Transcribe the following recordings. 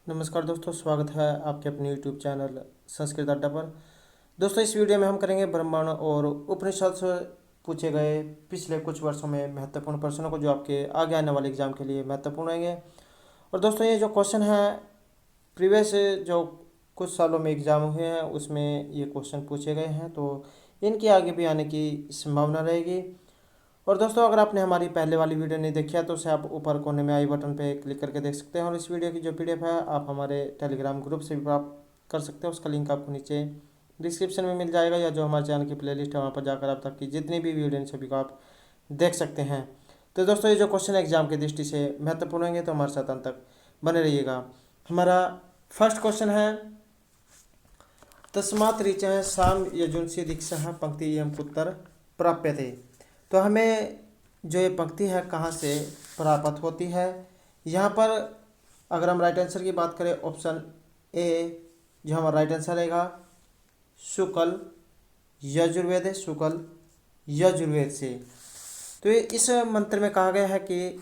नमस्कार दोस्तों, स्वागत है आपके अपने यूट्यूब चैनल संस्कृत अड्डा पर। दोस्तों, इस वीडियो में हम करेंगे ब्रह्मांड और उपनिषद से पूछे गए पिछले कुछ वर्षों में महत्वपूर्ण प्रश्नों को, जो आपके आगे आने वाले एग्जाम के लिए महत्वपूर्ण रहेंगे। और दोस्तों, ये जो क्वेश्चन है प्रीवियस जो कुछ सालों में एग्जाम हुए हैं उसमें ये क्वेश्चन पूछे गए हैं, तो इनके आगे भी आने की संभावना रहेगी। और दोस्तों, अगर आपने हमारी पहले वाली वीडियो नहीं देखी है तो उसे आप ऊपर कोने में आई बटन पे क्लिक करके देख सकते हैं। और इस वीडियो की जो पीडीएफ है आप हमारे टेलीग्राम ग्रुप से भी प्राप्त कर सकते हैं। उसका लिंक आपको नीचे डिस्क्रिप्शन में मिल जाएगा, या जो हमारे चैनल की प्लेलिस्ट है वहाँ पर जाकर आप तक की जितनी भी वीडियो इन सभी को आप देख सकते हैं। तो दोस्तों, ये जो क्वेश्चन एग्जाम की दृष्टि से महत्वपूर्ण होंगे तो हमारे साथ अंत तक बने रहिएगा। हमारा फर्स्ट क्वेश्चन है, तस्मात् ऋचः साम यजुंसि दीक्षा पंक्ति एवं उत्तर प्राप्यते। तो हमें जो ये पंक्ति है कहाँ से प्राप्त होती है। यहाँ पर अगर हम राइट आंसर की बात करें, ऑप्शन ए जो हमारा राइट आंसर रहेगा, शुक्ल यजुर्वेद है, शुक्ल यजुर्वेद से। तो ये इस मंत्र में कहा गया है कि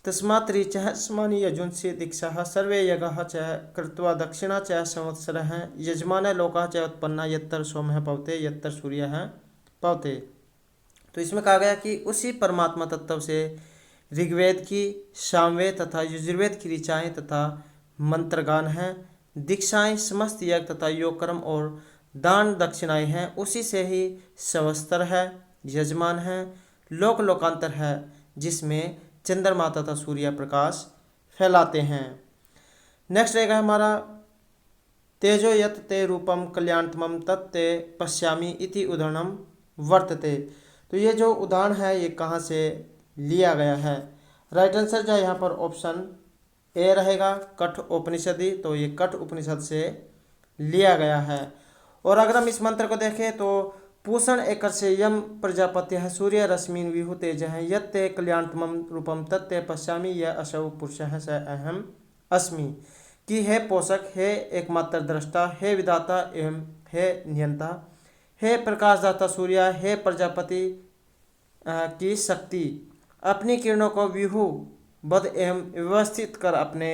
तस्मात् ऋचः स्मानि यजुंसि दीक्षा सर्वे यज्ञः च कृत्वा दक्षिणा च संवत्सरः यजमानः लोकः च उत्पन्ना यत्र सोमः पवते यत्र सूर्यः पवते। तो इसमें कहा गया कि उसी परमात्मा तत्व से ऋग्वेद की, सामवेद तथा यजुर्वेद की ऋचाएँ तथा मंत्रगान हैं, दीक्षाएँ समस्त यज्ञ तथा योगकर्म और दान दक्षिणाएँ हैं, उसी से ही संवत्सर है, यजमान है, लोक लोकांतर है, जिसमें चंद्रमा तथा सूर्य प्रकाश फैलाते हैं। नेक्स्ट रहेगा हमारा, तेजो यत ते रूपम कल्याणतमम तत्ते पश्यामि इति उदाहरणम वर्तते। तो ये जो उदाहरण है ये कहाँ से लिया गया है। राइट आंसर जो है यहाँ पर ऑप्शन ए रहेगा, कठ उपनिषदि। तो ये कठ उपनिषद से लिया गया है। और अगर हम इस मंत्र को देखें तो पूषण एकर से यम प्रजापति है सूर्य रश्मिन विहु तेज है यत्ते कल्याणतमम रूपम तत्ते पश्यामि यह असौ पुरुष है स अहम अस्मि। कि हे पोषक, हे एकमात्र दृष्टा, हे विधाता एवं हे नियंता, हे प्रकाशदाता सूर्य, हे प्रजापति की शक्ति, अपनी किरणों को व्यूह बद्ध एवं व्यवस्थित कर अपने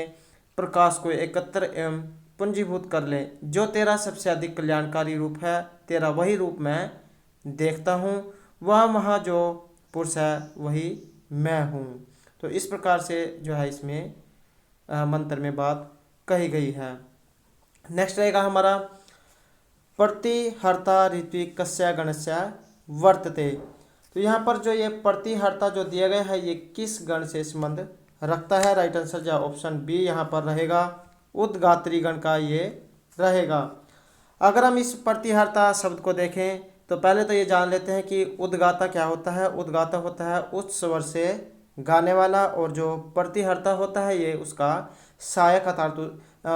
प्रकाश को एकत्र एवं पूंजीभूत कर ले। जो तेरा सबसे अधिक कल्याणकारी रूप है, तेरा वही रूप मैं देखता हूँ, वह वहाँ जो पुरुष है वही मैं हूँ। तो इस प्रकार से जो है इसमें मंत्र में बात कही गई है। नेक्स्ट रहेगा हमारा, प्रतिहर्ता ऋत्विक कस्य गणस्य वर्तते। तो यहाँ पर जो ये प्रतिहर्ता जो दिया गया है ये किस गण से संबंध रखता है। राइट आंसर जो ऑप्शन बी यहाँ पर रहेगा, उद्गात्री गण का ये रहेगा। अगर हम इस प्रतिहर्ता शब्द को देखें तो पहले तो ये जान लेते हैं कि उद्गाता क्या होता है। उद्गाता होता है उच्च स्वर से गाने वाला, और जो प्रतिहर्ता होता है ये उसका सहायक अर्थात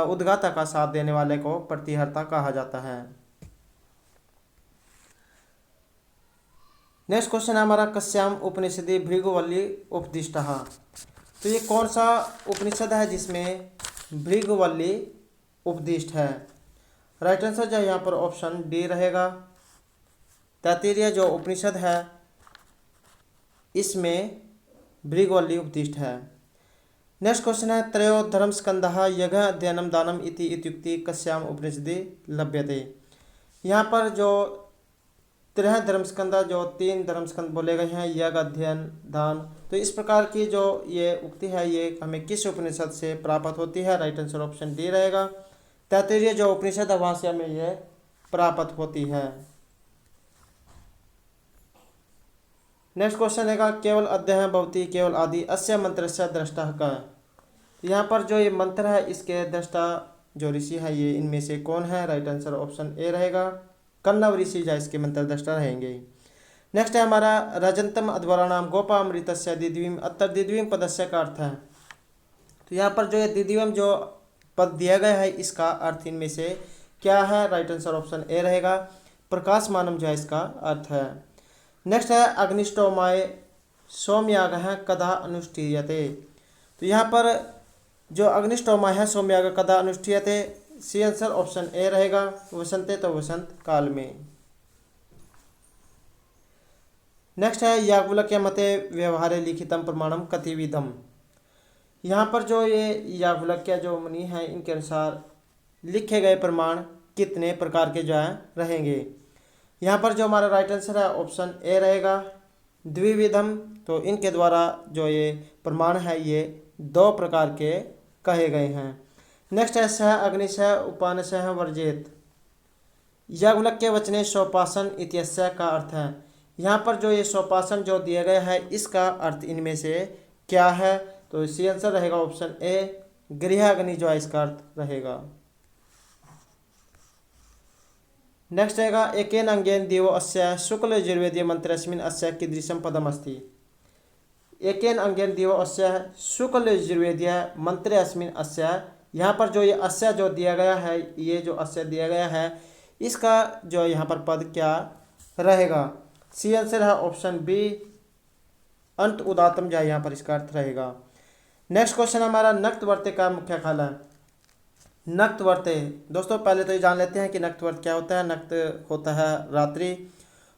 उद्गाता का साथ देने वाले को प्रतिहर्ता कहा जाता है। नेक्स्ट क्वेश्चन है हमारा, कस्याम उपनिषदि भृगुवल्ली उपदिष्टः। तो ये कौन सा उपनिषद है जिसमें भृगुवल्ली उपदिष्ट है। राइट आंसर जो यहाँ पर ऑप्शन डी रहेगा, तैत्तिरीय जो उपनिषद है इसमें भृगुवल्ली उपदिष्ट है। नेक्स्ट क्वेश्चन है, त्रयो धर्मस्कंदः यज्ञ अध्ययनम दानम इति इत्युक्ति कस्याम उपनिषदि लभ्यते। यहाँ पर जो त्रय धर्मस्कंद, जो 3 धर्मस्कंद बोले गए हैं, यज्ञ अध्ययन दान, तो इस प्रकार की जो ये उक्ति है ये हमें किस उपनिषद से प्राप्त होती है। राइट आंसर ऑप्शन डी रहेगा, तैत्तिरीय जो उपनिषद है वहाँ से हमें ये प्राप्त होती है। नेक्स्ट क्वेश्चन है, केवल अध्ययन भवति केवल आदि अस्य मंत्रस्य दृष्टा का। यहाँ पर जो ये मंत्र है इसके दृष्टा जो ऋषि है ये इनमें से कौन है। राइट आंसर ऑप्शन ए रहेगा, कन्नव ऋषि जा इसके मंत्र दृष्टा रहेंगे। नेक्स्ट है हमारा, रजंतम अध्वराणाम गोपामृतस्य दिद्वीम अत्र दिद्वीम पदस्य का अर्थ है। तो यहाँ पर जो ये दिद्वीम जो पद दिया गया है इसका अर्थ इनमें से क्या है। राइट आंसर ऑप्शन ए रहेगा, प्रकाशमानम जो है इसका अर्थ है। नेक्स्ट है, अग्निष्टोमाय सोमयाग है कदा अनुष्ठीयते। तो यहाँ पर जो अग्निष्टोमाय है सोमयाग कदा अनुष्ठीयते, सी आंसर ऑप्शन ए रहेगा, वसंते तो वसंत काल में। नेक्स्ट है, याज्ञवल्क्य मते व्यवहारे लिखितम प्रमाणम कतिविधम। यहाँ पर जो ये याज्ञवल्क्य जो मुनि हैं इनके अनुसार लिखे गए प्रमाण कितने प्रकार के जो है रहेंगे। यहाँ पर जो हमारा राइट आंसर है ऑप्शन ए रहेगा, द्विविधम। तो इनके द्वारा जो ये प्रमाण है ये 2 प्रकार के कहे गए हैं। नेक्स्ट है सह अग्निशः उपानशः वर्जेत। याज्ञवल्क्य वचने सोपासन इत्यस्य का अर्थ है। यहाँ पर जो ये सोपासन जो दिया गया है इसका अर्थ इनमें से क्या है। तो सी आंसर रहेगा ऑप्शन ए, गृह अग्नि जो है इसका अर्थ रहेगा। नेक्स्ट रहेगा एकेन अंगेन देवो अस्य शुक्ल यजुर्वेदीय मंत्रस्मिन् अस्य कीदृशं पदम् अस्ति। एकेन अंगेन देवो अस्य शुक्ल यजुर्वेदीय मंत्रे अस्मिन् अस्य। यहाँ पर जो ये अस्य जो दिया गया है, ये जो अस्य दिया गया है इसका जो यहाँ पर पद क्या रहेगा। सी आंसर है ऑप्शन बी, अंत उदात्तम जो है यहाँ पर इसका अर्थ रहेगा। नेक्स्ट क्वेश्चन हमारा नक्तवर्ते का मुख्य काल है। नक्तवर्ते दोस्तों पहले तो ये जान लेते हैं कि नक्तवर्त क्या होता है। नक्त होता है रात्रि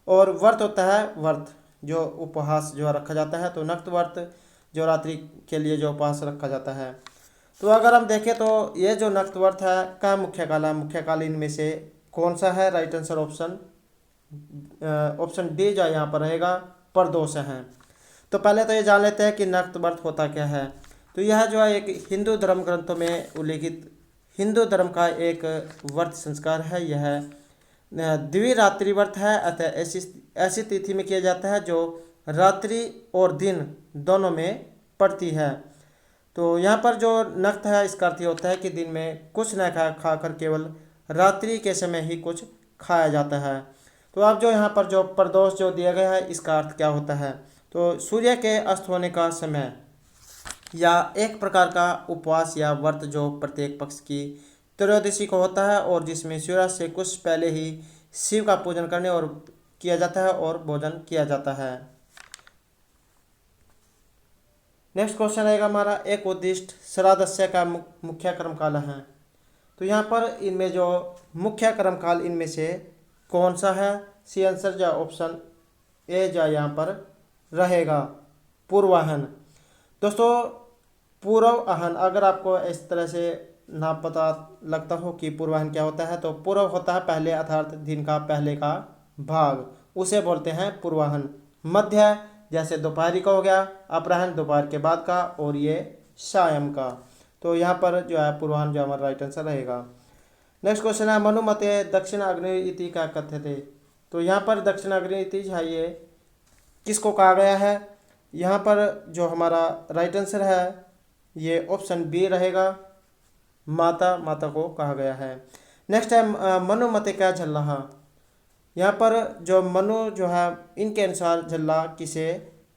और वर्त होता है वर्त जो उपहास जो रखा जाता है। तो नक्तवर्त जो रात्रि के लिए जो उपहास रखा जाता है। तो अगर हम देखें तो ये जो नक्तवर्त है का मुख्य काल है, मुख्य काल इनमें से कौन सा है। राइट आंसर ऑप्शन डी जो यहाँ पर रहेगा, प्रदोष है। तो पहले तो ये जान लेते हैं कि नक्तवर्त होता क्या है। तो यह जो है एक हिंदू धर्म ग्रंथों में उल्लेखित हिंदू धर्म का एक व्रत संस्कार है। यह द्विरात्रि व्रत है, अतः ऐसी तिथि में किया जाता है जो रात्रि और दिन दोनों में पड़ती है। तो यहाँ पर जो नक्त है इसका अर्थ होता है कि दिन में कुछ न खाकर केवल रात्रि के समय ही कुछ खाया जाता है। तो अब जो यहाँ पर जो प्रदोष जो दिया गया है इसका अर्थ क्या होता है। तो सूर्य के अस्त होने का समय या एक प्रकार का उपवास या व्रत जो प्रत्येक पक्ष की त्रयोदशी को होता है और जिसमें सूर्यास्त से कुछ पहले ही शिव का पूजन करने और किया जाता है और भोजन किया जाता है। नेक्स्ट क्वेश्चन रहेगा हमारा एक उद्दिष्ट श्राद्धस्य का मुख्य कर्मकाल है। तो यहाँ पर इनमें जो मुख्य कर्मकाल इनमें से कौन सा है। सी आंसर जो ऑप्शन ए जो यहाँ पर रहेगा, पूर्वाहन। दोस्तों पूर्वाहन अगर आपको इस तरह से ना पता लगता हो कि पूर्वाहन क्या होता है, तो पूर्व होता है पहले अर्थात दिन का पहले का भाग, उसे बोलते हैं पूर्वाहन। मध्य जैसे दोपहरी का हो गया, अपराह्न दोपहर के बाद का, और ये सायं का। तो यहाँ पर जो है पूर्वाहन जो हमारा राइट आंसर रहेगा। नेक्स्ट क्वेश्चन है मनुमते दक्षिण अग्नि इति का कथ्यते। तो यहाँ पर दक्षिण अग्नि इति है ये किसको कहा गया है। यहाँ पर जो हमारा राइट आंसर है ये ऑप्शन बी रहेगा, माता को कहा गया है। नेक्स्ट है मनुमते का झल्लाहा। यहाँ पर जो मनु जो है इनके अनुसार झल्ला किसे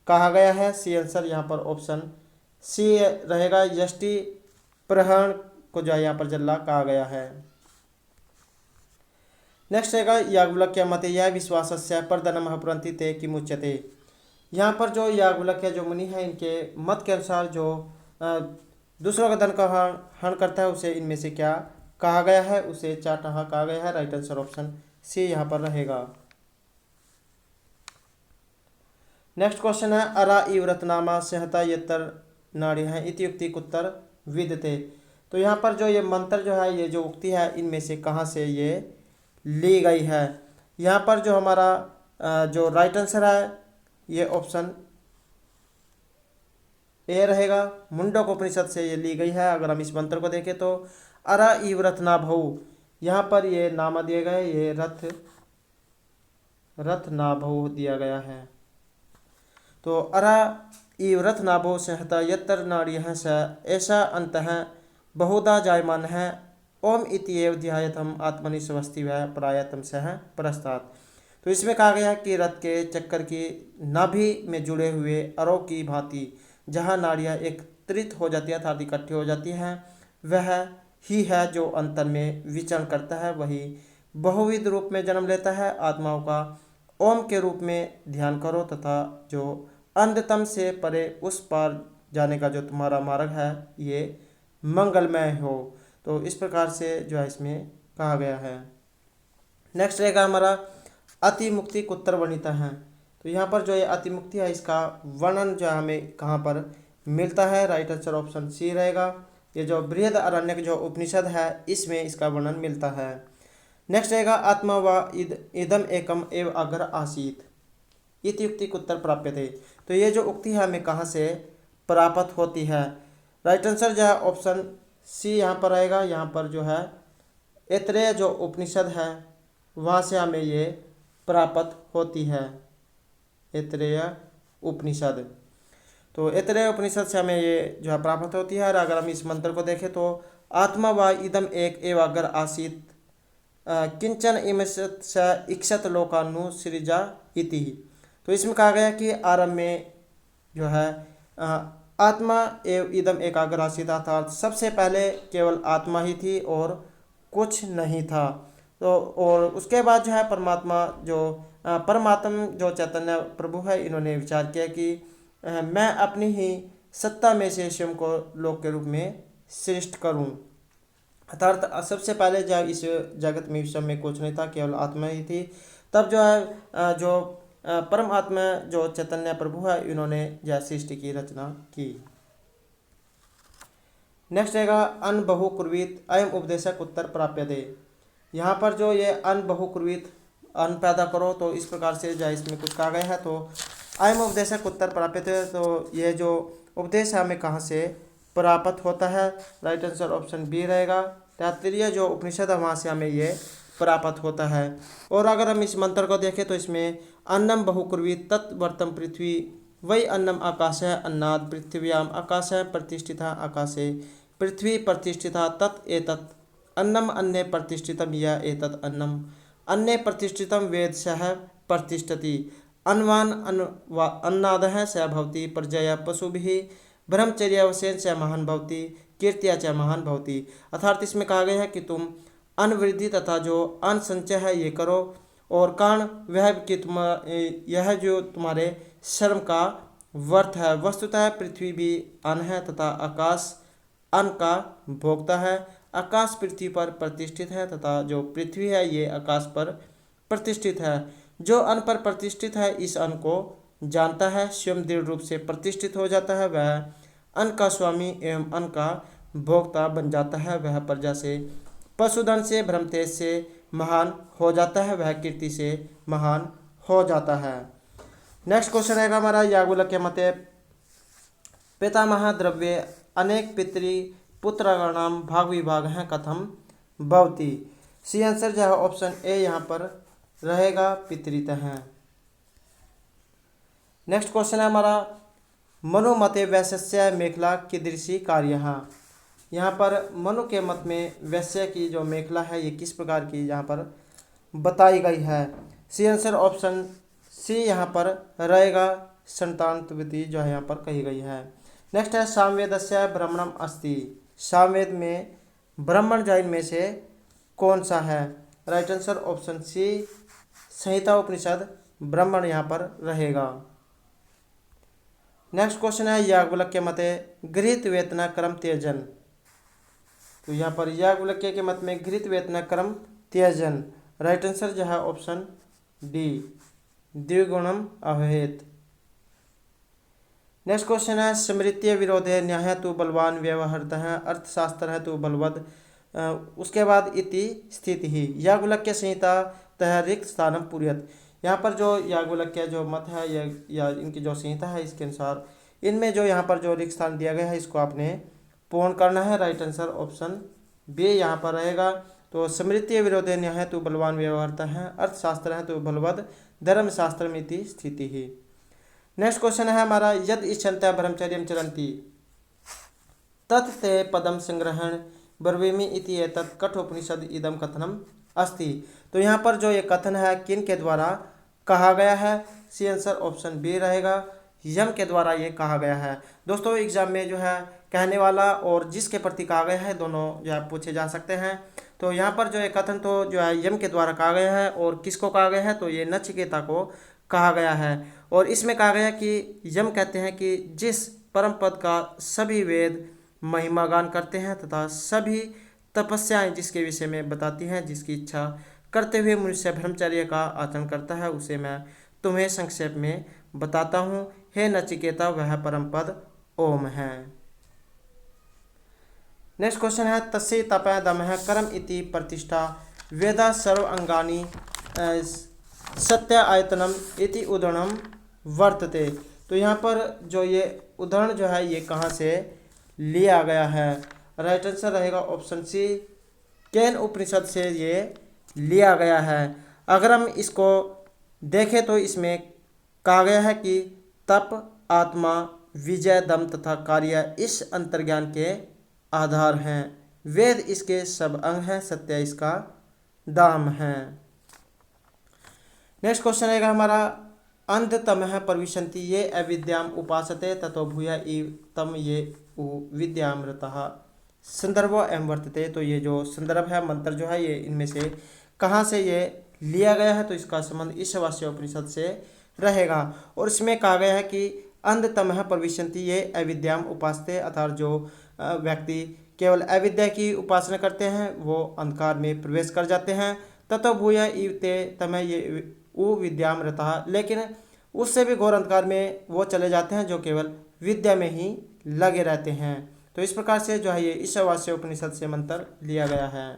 कहा गया है। सी आंसर यहाँ पर ऑप्शन सी रहेगा, यष्टि प्रहरण को जो है यहाँ पर झल्ला कहा गया है। नेक्स्ट रहेगा याज्ञवल्क्य मते यह विश्वासस्य प्रधानम पुरंति ते किमुच्यते। यहाँ पर जो याज्ञवल्क्य जो मुनि है इनके मत के अनुसार जो दूसरों का धन का हरण करता है उसे इनमें से क्या कहा गया है, उसे चाटहा कहा गया है। राइट आंसर ऑप्शन सी यहाँ पर रहेगा। नेक्स्ट क्वेश्चन है अरा इव रत्नामा सहता यतर नाड़ी है इत्युक्ति कुत्तर विदते। तो यहाँ पर जो ये मंत्र जो है ये जो उक्ति है इनमें से कहाँ से ये ली गई है। यहाँ पर जो हमारा जो राइट आंसर है ये ऑप्शन ए रहेगा, मुंडक उपनिषद से ये ली गई है। अगर हम इस मंत्र को देखें तो अरा इव रत्नाभौ, यहाँ पर ये नामा दिए गए, ये रत्नाभौ दिया गया है। तो अरा इव रत्नाभौ सहता यत्र नाड़ियः स ऐसा अंतः बहुधा जायमान है ओम इति एव ध्यायतम आत्मनि स्वस्ति व प्रायतम सह परस्तात्। तो इसमें कहा गया है कि रथ के चक्कर की नाभि में जुड़े हुए अरों की भांति जहाँ नाड़ियाँ एकत्रित हो जाती है अर्थात इकट्ठी हो जाती हैं वह ही है जो अंतर में विचरण करता है, वही बहुविध रूप में जन्म लेता है। आत्माओं का ओम के रूप में ध्यान करो तथा जो अंधतम से परे उस पार जाने का जो तुम्हारा मार्ग है ये मंगलमय हो। तो इस प्रकार से जो है इसमें कहा गया है। नेक्स्ट रहेगा हमारा अति मुक्ति कुत्र वर्णिता है। तो यहाँ पर जो ये अति मुक्ति है इसका वर्णन जो है हमें कहाँ पर मिलता है। राइट आंसर ऑप्शन सी रहेगा। ये जो बृहद आरण्यक जो उपनिषद है इसमें इसका वर्णन मिलता है। नेक्स्ट रहेगा आत्मा व इदम एकम एव अगर आसीत इति युक्ति उत्तर प्राप्य थे। तो ये जो उक्ति है हमें कहाँ से प्राप्त होती है? राइट आंसर जो है ऑप्शन सी यहाँ पर आएगा। यहाँ पर जो है ऐतरेय जो उपनिषद है वहाँ से हमें ये प्राप्त होती है, ऐतरेय उपनिषद। तो ऐतरेय उपनिषद से हमें ये जो है प्राप्त होती है। और अगर हम इस मंत्र को देखें तो आत्मा व इदम एक एव अगर आसीत किंचन इमसत स इक्षत लोकानुसृजा इति। तो इसमें कहा गया कि आरंभ में जो है आत्मा एवं इदम एकाग्र आसीत, अर्थात सबसे पहले केवल आत्मा ही थी और कुछ नहीं था। तो और उसके बाद जो है परमात्मा जो परमात्मा जो चैतन्य प्रभु है इन्होंने विचार किया कि मैं अपनी ही सत्ता में से स्वयं को लोक के रूप में सृष्ट करूं। अर्थात सबसे पहले जब इस जगत में विश्व में कुछ नहीं था, केवल आत्मा ही थी। तब जो है जो परमात्मा जो चैतन्य प्रभु है इन्होंने यह सृष्टि की रचना की। नेक्स्ट रहेगा अन बहुकुर्वीत अयम उपदेशक उत्तर प्राप्यते। यहाँ पर जो ये अन बहुकुर्वीत अन पैदा करो, तो इस प्रकार से जो इसमें कुछ कहा गया है। तो अयम उपदेशक उत्तर प्राप्यते, तो ये जो उपदेश है हमें कहाँ से प्राप्त होता है? राइट आंसर ऑप्शन बी रहेगा। तैत्तिरीय जो उपनिषद है वहाँ से हमें ये प्राप्त होता है। और अगर हम इस मंत्र को देखें तो इसमें अन्नम बहुकुर्वीत तत्वर्तम पृथ्वी वही अन्नम आकाश है अन्नाद पृथ्व्याम आकाश है प्रतिष्ठिता आकाशे पृथ्वी प्रतिष्ठिता तत् एतत् अन्नम अन्य प्रतिष्ठितम यह एतत् अन्नम अन्य प्रतिष्ठितम वेद सह प्रतिष्ठति अन्वान अन्नादः स भवति प्रजया पशुभिः ब्रह्मचर्यावशेन च महान भवति कीर्तिया च महान भवति। अर्थात इसमें कहा गया है कि तुम अन्न वृद्धि तथा जो अन्न संचय है ये करो, और कारण वह कि तुम यह जो तुम्हारे श्रम का वर्थ है। वस्तुतः पृथ्वी भी अन्न है तथा आकाश अन्न का भोक्ता है। आकाश पृथ्वी पर प्रतिष्ठित है तथा जो पृथ्वी है ये आकाश पर प्रतिष्ठित है। जो अन्न पर प्रतिष्ठित है इस अन्न को जानता है, स्वयं दृढ़ रूप से प्रतिष्ठित हो जाता है, वह अन्न का स्वामी एवं अन्न का भोक्ता बन जाता है। वह प्रजा से पशुधन से ब्रह्मतेज से महान हो जाता है, वह कीर्ति से महान हो जाता है। नेक्स्ट क्वेश्चन रहेगा हमारा याज्ञवल्क्य मते पितामह द्रव्ये अनेक पितृ पुत्रगणाम भाग विभाग हैं कथम भवति। सी आंसर जो है ऑप्शन ए यहाँ पर रहेगा, पितृतः है। नेक्स्ट क्वेश्चन है हमारा मनु मते वैश्य मेखला कीदृशी कार्य। यहाँ पर मनु के मत में वैश्य की जो मेखला है ये किस प्रकार की यहाँ पर बताई गई है? सी आंसर ऑप्शन सी यहाँ पर रहेगा, संतानत्वती जो है यहाँ पर कही गई है। नेक्स्ट है सामवेदस्य ब्राह्मणम अस्ति। सामवेद में ब्राह्मण जैन में से कौन सा है? राइट आंसर ऑप्शन सी संहिता उपनिषद ब्राह्मण यहाँ पर रहेगा। नेक्स्ट क्वेश्चन है याज्ञवल्क्य मते गृहीत वेतना क्रम त्यजन। तो यहाँ पर याज्ञवल्क्य के मत में गृहीत वेतना क्रम त्यजन। राइट आंसर जो है ऑप्शन डी द्विगुणम अभेत। नेक्स्ट क्वेश्चन है स्मृत्य विरोधे न्याय तो बलवान व्यवहारतः अर्थशास्त्र है तो बलवद उसके बाद इति स्थिति ही याज्ञवल्क्य संहिता तह रिक्त स्थानम पूर्यत। यहाँ पर जो याज्ञवल्क्य जो मत है या इनकी जो संहिता है इसके अनुसार इनमें जो यहाँ पर जो रिक्त स्थान दिया गया है इसको आपने पूर्ण करना है। राइट आंसर ऑप्शन बी यहाँ पर रहेगा। तो स्मृति विरोधे न्याय तो बलवान व्यवहारता है अर्थशास्त्र है तो बलवद धर्मशास्त्र में स्थिति ही। नेक्स्ट क्वेश्चन है हमारा यद इच्छन्त्या ब्रह्मचर्यम चरन्ति तत्ते पदम संग्रहण ब्रवीमि इति एतत् कठोपनिषद इदम कथनम अस्ति। तो यहाँ पर जो ये कथन है किन के द्वारा कहा गया है? सी आंसर ऑप्शन बी रहेगा, यम के द्वारा ये कहा गया है। दोस्तों एग्जाम में जो है कहने वाला और जिसके प्रति कहा गया है दोनों जो है पूछे जा सकते हैं। तो यहाँ पर जो ये कथन तो जो है यम के द्वारा कहा गया है, और किसको कहा गया है? तो ये नचिकेता को कहा गया है। और इसमें कहा गया कि यम कहते हैं कि जिस परम पद का सभी वेद महिमा गान करते हैं तथा सभी तपस्याएं जिसके विषय में बताती हैं, जिसकी इच्छा करते हुए मनुष्य ब्रह्मचर्य का आचरण करता है उसे मैं तुम्हें संक्षेप में बताता हूँ। हे नचिकेता वह परम पद ओम है। नेक्स्ट क्वेश्चन है तस्य तपः दमः कर्म इति प्रतिष्ठा वेदा सर्व अंगानि सत्य आयतनम इति उदाहरणम वर्तते। तो यहाँ पर जो ये उदाहरण जो है ये कहाँ से लिया गया है? राइट आंसर रहेगा ऑप्शन सी, केन उपनिषद से ये लिया गया है। अगर हम इसको देखें तो इसमें कहा गया है कि तप, आत्मा, विजय, दम तथा कार्य इस अंतर्ज्ञान के आधार हैं। वेद इसके सब अंग हैं, सत्य इसका दाम है। नेक्स्ट क्वेश्चन रहेगा हमारा अंधतमः प्रविशन्ति ये अविद्याम उपासते ततो भूय तम ये विद्यामृतः संदर्भो एवं वर्तते। तो ये जो संदर्भ है, मंत्र जो है, ये इनमें से कहाँ से ये लिया गया है? तो इसका संबंध ईशावास्य उपनिषद से रहेगा। और इसमें कहा गया है कि अंधतमः प्रविशन्ति ये अविद्याम उपासते, अर्थात जो व्यक्ति केवल अविद्या की उपासना करते हैं वो अंधकार में प्रवेश कर जाते हैं। ततो भूय ते तमः ये विद्याम रतः, लेकिन उससे भी घोर अंधकार में वो चले जाते हैं जो केवल विद्या में ही लगे रहते हैं। तो इस प्रकार से जो है ये ईशावास्य उपनिषद से मंत्र लिया गया है।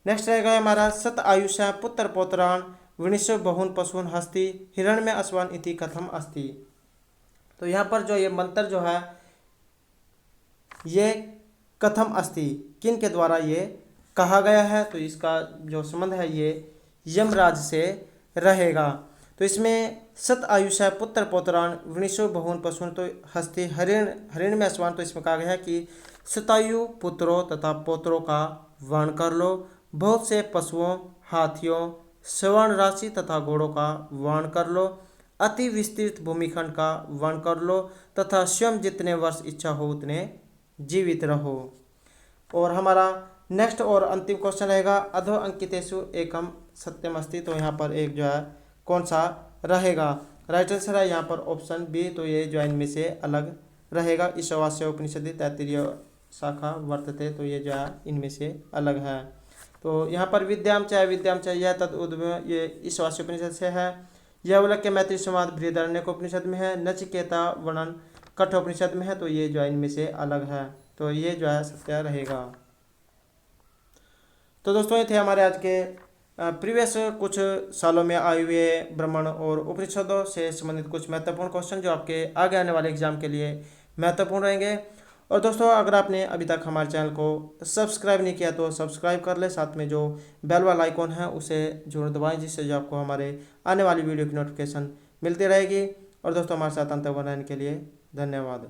नेक्स्ट रहेगा हमारा सत आयुष्य पुत्र पौत्रान विनिश्व बहुन पशुन हस्ति हिरण्य अश्वान इति कथम अस्ति। तो यहाँ पर जो ये मंत्र जो है ये कथम अस्ति, किन के द्वारा ये कहा गया है? तो इसका जो संबंध है ये यमराज से रहेगा। तो इसमें सत आयुष्य पुत्र पौत्रान विनिशो बहुन पशुन तो हस्ति हरिण में अश्वान। तो इसमें कहा गया है कि शतायु पुत्रों तथा पौत्रों का वर्ण कर लो, बहुत से पशुओं, हाथियों, स्वर्ण राशि तथा घोड़ों का वर्ण कर लो, अति विस्तृत भूमिखंड का वर्ण कर लो तथा स्वयं जितने वर्ष इच्छा हो उतने जीवित रहो। और हमारा नेक्स्ट और अंतिम क्वेश्चन रहेगा अधो अंकितेषु एकम सत्यम अस्ति। तो यहाँ पर एक जो है कौन सा रहेगा? राइट आंसर है यहाँ पर ऑप्शन बी। तो ये जो है इनमें से अलग रहेगा। ईशावास्य उपनिषद तैत्तिरीय शाखा वर्तते। तो ये जो है इनमें से अलग है। तो यहाँ पर विद्याम च यह तद उद्भव ये ईशावास्य उपनिषद से है। यह उल्लेख मैत्री संवाद बृहदारण्यक उपनिषद में है। नचिकेता वर्णन कठोपनिषद में है। तो ये जो है इनमें से अलग है। तो ये जो है सत्य रहेगा। तो दोस्तों ये थे हमारे आज के प्रीवियस कुछ सालों में आए हुए ब्राह्मण और उपनिषदों से संबंधित कुछ महत्वपूर्ण क्वेश्चन जो आपके आगे आने वाले एग्जाम के लिए महत्वपूर्ण रहेंगे। और दोस्तों अगर आपने अभी तक हमारे चैनल को सब्सक्राइब नहीं किया तो सब्सक्राइब कर ले, साथ में जो बेल वाला आइकॉन है उसे जरूर दबाएं, जिससे जो आपको हमारे आने वाली वीडियो की नोटिफिकेशन मिलती रहेगी। और दोस्तों हमारे साथ अंत बनाने के लिए धन्यवाद।